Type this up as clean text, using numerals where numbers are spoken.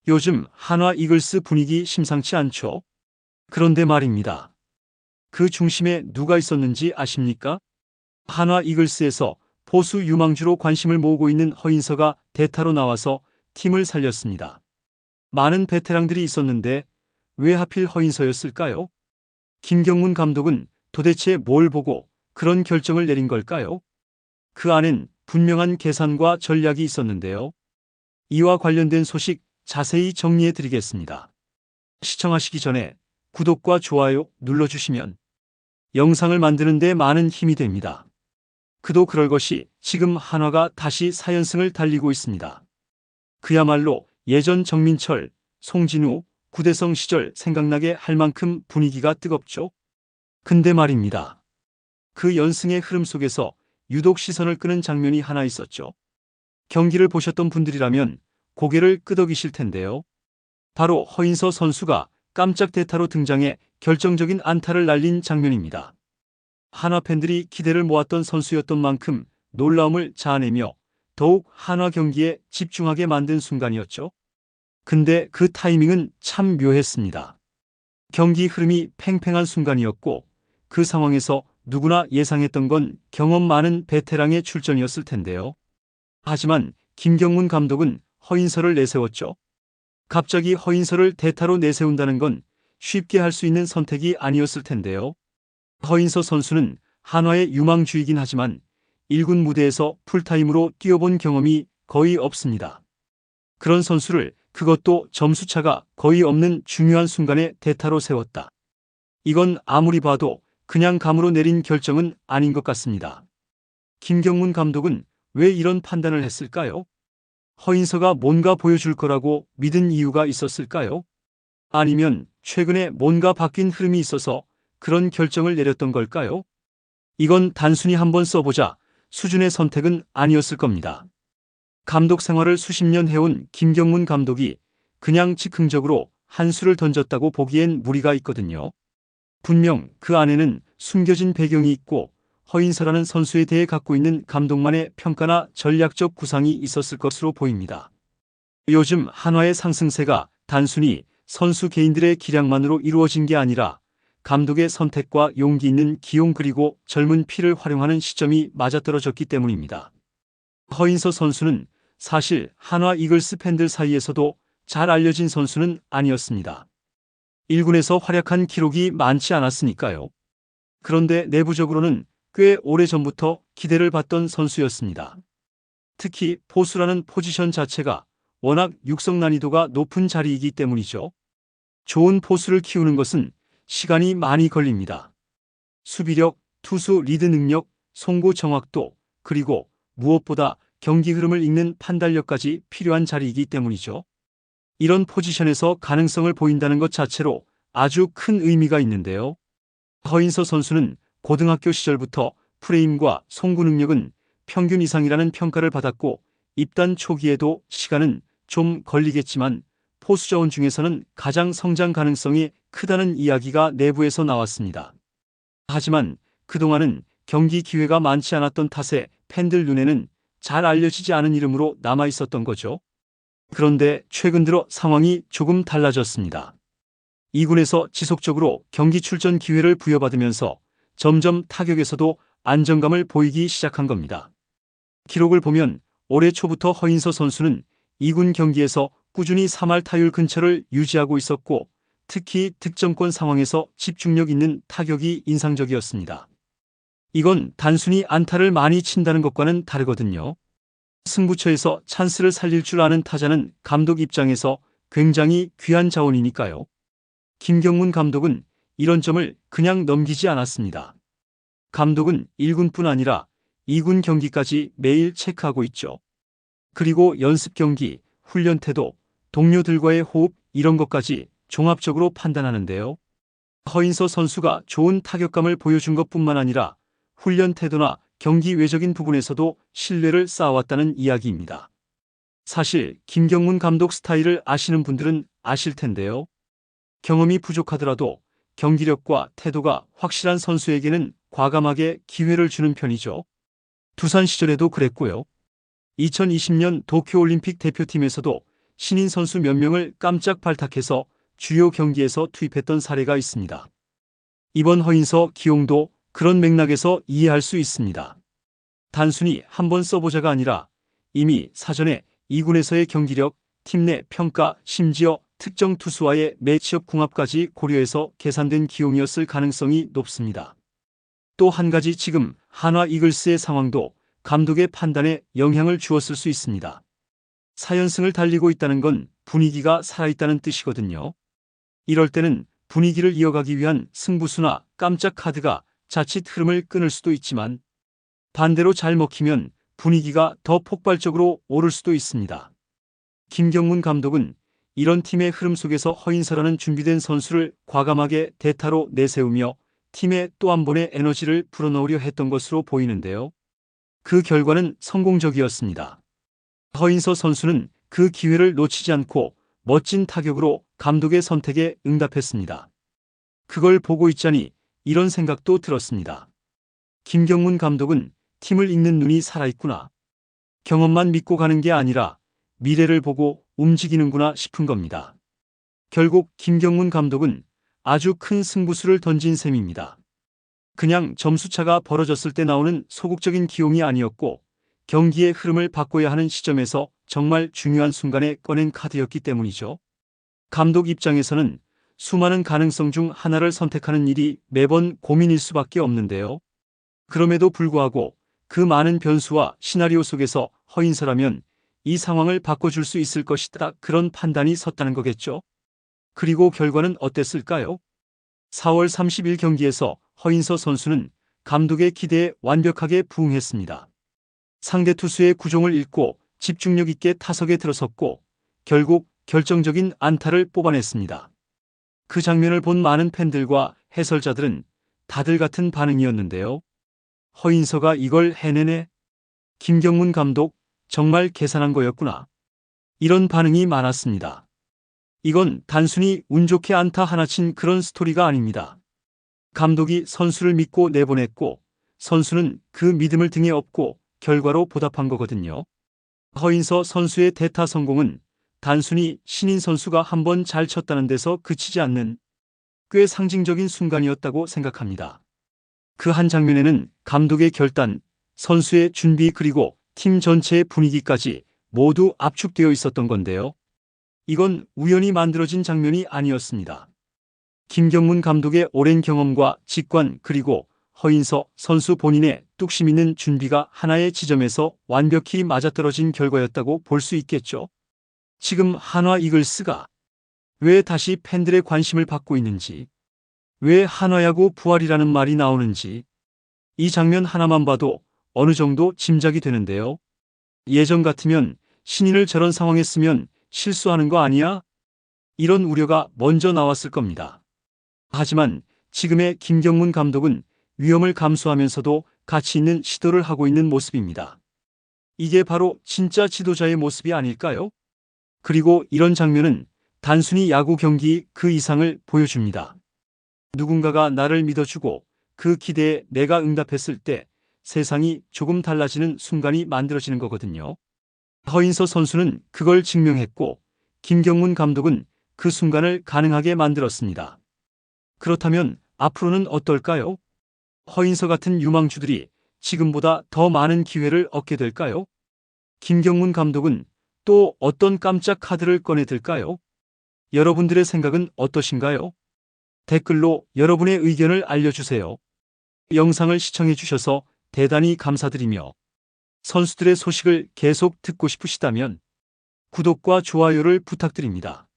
요즘 한화 이글스 분위기 심상치 않죠? 그런데 말입니다. 그 중심에 누가 있었는지 아십니까? 한화 이글스에서 보수 유망주로 관심을 모으고 있는 허인서가 대타로 나와서 팀을 살렸습니다. 많은 베테랑들이 있었는데 왜 하필 허인서였을까요? 김경문 감독은 도대체 뭘 보고 그런 결정을 내린 걸까요? 그 안엔 분명한 계산과 전략이 있었는데요. 이와 관련된 소식 자세히 정리해 드리겠습니다. 시청하시기 전에 구독과 좋아요 눌러주시면 영상을 만드는 데 많은 힘이 됩니다. 그도 그럴 것이 지금 한화가 다시 4연승을 달리고 있습니다. 그야말로 예전 정민철, 송진우, 구대성 시절 생각나게 할 만큼 분위기가 뜨겁죠. 근데 말입니다. 그 연승의 흐름 속에서 유독 시선을 끄는 장면이 하나 있었죠. 경기를 보셨던 분들이라면 고개를 끄덕이실 텐데요. 바로 허인서 선수가 깜짝 대타로 등장해 결정적인 안타를 날린 장면입니다. 한화 팬들이 기대를 모았던 선수였던 만큼 놀라움을 자아내며 더욱 한화 경기에 집중하게 만든 순간이었죠. 근데 그 타이밍은 참 묘했습니다. 경기 흐름이 팽팽한 순간이었고 그 상황에서 누구나 예상했던 건 경험 많은 베테랑의 출전이었을 텐데요. 하지만 김경문 감독은 허인서를 내세웠죠. 갑자기 허인서를 대타로 내세운다는 건 쉽게 할 수 있는 선택이 아니었을 텐데요. 허인서 선수는 한화의 유망주이긴 하지만 1군 무대에서 풀타임으로 뛰어본 경험이 거의 없습니다. 그런 선수를 그것도 점수차가 거의 없는 중요한 순간에 대타로 세웠다. 이건 아무리 봐도 그냥 감으로 내린 결정은 아닌 것 같습니다. 김경문 감독은 왜 이런 판단을 했을까요? 허인서가 뭔가 보여줄 거라고 믿은 이유가 있었을까요? 아니면 최근에 뭔가 바뀐 흐름이 있어서 그런 결정을 내렸던 걸까요? 이건 단순히 한번 써보자 수준의 선택은 아니었을 겁니다. 감독 생활을 수십 년 해온 김경문 감독이 그냥 즉흥적으로 한 수를 던졌다고 보기엔 무리가 있거든요. 분명 그 안에는 숨겨진 배경이 있고 허인서라는 선수에 대해 갖고 있는 감독만의 평가나 전략적 구상이 있었을 것으로 보입니다. 요즘 한화의 상승세가 단순히 선수 개인들의 기량만으로 이루어진 게 아니라 감독의 선택과 용기 있는 기용 그리고 젊은 피를 활용하는 시점이 맞아떨어졌기 때문입니다. 허인서 선수는 사실 한화 이글스 팬들 사이에서도 잘 알려진 선수는 아니었습니다. 1군에서 활약한 기록이 많지 않았으니까요. 그런데 내부적으로는 꽤 오래전부터 기대를 받던 선수였습니다. 특히 포수라는 포지션 자체가 워낙 육성 난이도가 높은 자리이기 때문이죠. 좋은 포수를 키우는 것은 시간이 많이 걸립니다. 수비력, 투수 리드 능력, 송구 정확도, 그리고 무엇보다 경기 흐름을 읽는 판단력까지 필요한 자리이기 때문이죠. 이런 포지션에서 가능성을 보인다는 것 자체로 아주 큰 의미가 있는데요. 허인서 선수는 고등학교 시절부터 프레임과 송구 능력은 평균 이상이라는 평가를 받았고 입단 초기에도 시간은 좀 걸리겠지만 포수자원 중에서는 가장 성장 가능성이 크다는 이야기가 내부에서 나왔습니다. 하지만 그동안은 경기 기회가 많지 않았던 탓에 팬들 눈에는 잘 알려지지 않은 이름으로 남아 있었던 거죠. 그런데 최근 들어 상황이 조금 달라졌습니다. 2군에서 지속적으로 경기 출전 기회를 부여받으면서 점점 타격에서도 안정감을 보이기 시작한 겁니다. 기록을 보면 올해 초부터 허인서 선수는 2군 경기에서 꾸준히 3할 타율 근처를 유지하고 있었고 특히 득점권 상황에서 집중력 있는 타격이 인상적이었습니다. 이건 단순히 안타를 많이 친다는 것과는 다르거든요. 승부처에서 찬스를 살릴 줄 아는 타자는 감독 입장에서 굉장히 귀한 자원이니까요. 김경문 감독은 이런 점을 그냥 넘기지 않았습니다. 감독은 1군뿐 아니라 2군 경기까지 매일 체크하고 있죠. 그리고 연습 경기, 훈련 태도, 동료들과의 호흡 이런 것까지 종합적으로 판단하는데요. 허인서 선수가 좋은 타격감을 보여준 것뿐만 아니라 훈련 태도나 경기 외적인 부분에서도 신뢰를 쌓아왔다는 이야기입니다. 사실 김경문 감독 스타일을 아시는 분들은 아실 텐데요. 경험이 부족하더라도 경기력과 태도가 확실한 선수에게는 과감하게 기회를 주는 편이죠. 두산 시절에도 그랬고요. 2020년 도쿄올림픽 대표팀에서도 신인 선수 몇 명을 깜짝 발탁해서 주요 경기에서 투입했던 사례가 있습니다. 이번 허인서 기용도 그런 맥락에서 이해할 수 있습니다. 단순히 한번 써보자가 아니라 이미 사전에 2군에서의 경기력, 팀 내 평가, 심지어 특정 투수와의 매치업 궁합까지 고려해서 계산된 기용이었을 가능성이 높습니다. 또 한 가지 지금 한화 이글스의 상황도 감독의 판단에 영향을 주었을 수 있습니다. 4연승을 달리고 있다는 건 분위기가 살아있다는 뜻이거든요. 이럴 때는 분위기를 이어가기 위한 승부수나 깜짝 카드가 자칫 흐름을 끊을 수도 있지만 반대로 잘 먹히면 분위기가 더 폭발적으로 오를 수도 있습니다. 김경문 감독은 이런 팀의 흐름 속에서 허인서라는 준비된 선수를 과감하게 대타로 내세우며 팀에 또 한 번의 에너지를 불어넣으려 했던 것으로 보이는데요. 그 결과는 성공적이었습니다. 허인서 선수는 그 기회를 놓치지 않고 멋진 타격으로 감독의 선택에 응답했습니다. 그걸 보고 있자니 이런 생각도 들었습니다. 김경문 감독은 팀을 읽는 눈이 살아있구나. 경험만 믿고 가는 게 아니라 미래를 보고 움직이는구나 싶은 겁니다. 결국 김경문 감독은 아주 큰 승부수를 던진 셈입니다. 그냥 점수차가 벌어졌을 때 나오는 소극적인 기용이 아니었고 경기의 흐름을 바꿔야 하는 시점에서 정말 중요한 순간에 꺼낸 카드였기 때문이죠. 감독 입장에서는 수많은 가능성 중 하나를 선택하는 일이 매번 고민일 수밖에 없는데요. 그럼에도 불구하고 그 많은 변수와 시나리오 속에서 허인서라면 이 상황을 바꿔줄 수 있을 것이다, 그런 판단이 섰다는 거겠죠. 그리고 결과는 어땠을까요? 4월 30일 경기에서 허인서 선수는 감독의 기대에 완벽하게 부응했습니다. 상대 투수의 구종을 읽고 집중력 있게 타석에 들어섰고 결국 결정적인 안타를 뽑아냈습니다. 그 장면을 본 많은 팬들과 해설자들은 다들 같은 반응이었는데요. 허인서가 이걸 해내네? 김경문 감독 정말 계산한 거였구나. 이런 반응이 많았습니다. 이건 단순히 운 좋게 안타 하나 친 그런 스토리가 아닙니다. 감독이 선수를 믿고 내보냈고 선수는 그 믿음을 등에 업고 결과로 보답한 거거든요. 허인서 선수의 대타 성공은 단순히 신인 선수가 한번 잘 쳤다는 데서 그치지 않는 꽤 상징적인 순간이었다고 생각합니다. 그 한 장면에는 감독의 결단, 선수의 준비 그리고 팀 전체의 분위기까지 모두 압축되어 있었던 건데요. 이건 우연히 만들어진 장면이 아니었습니다. 김경문 감독의 오랜 경험과 직관 그리고 허인서 선수 본인의 뚝심 있는 준비가 하나의 지점에서 완벽히 맞아떨어진 결과였다고 볼 수 있겠죠. 지금 한화 이글스가 왜 다시 팬들의 관심을 받고 있는지, 왜 한화야구 부활이라는 말이 나오는지 이 장면 하나만 봐도 어느 정도 짐작이 되는데요. 예전 같으면 신인을 저런 상황에 쓰면 실수하는 거 아니야? 이런 우려가 먼저 나왔을 겁니다. 하지만 지금의 김경문 감독은 위험을 감수하면서도 가치 있는 시도를 하고 있는 모습입니다. 이게 바로 진짜 지도자의 모습이 아닐까요? 그리고 이런 장면은 단순히 야구 경기 그 이상을 보여줍니다. 누군가가 나를 믿어주고 그 기대에 내가 응답했을 때 세상이 조금 달라지는 순간이 만들어지는 거거든요. 허인서 선수는 그걸 증명했고 김경문 감독은 그 순간을 가능하게 만들었습니다. 그렇다면 앞으로는 어떨까요? 허인서 같은 유망주들이 지금보다 더 많은 기회를 얻게 될까요? 김경문 감독은 또 어떤 깜짝 카드를 꺼내들까요? 여러분들의 생각은 어떠신가요? 댓글로 여러분의 의견을 알려주세요. 영상을 시청해주셔서 대단히 감사드리며 선수들의 소식을 계속 듣고 싶으시다면 구독과 좋아요를 부탁드립니다.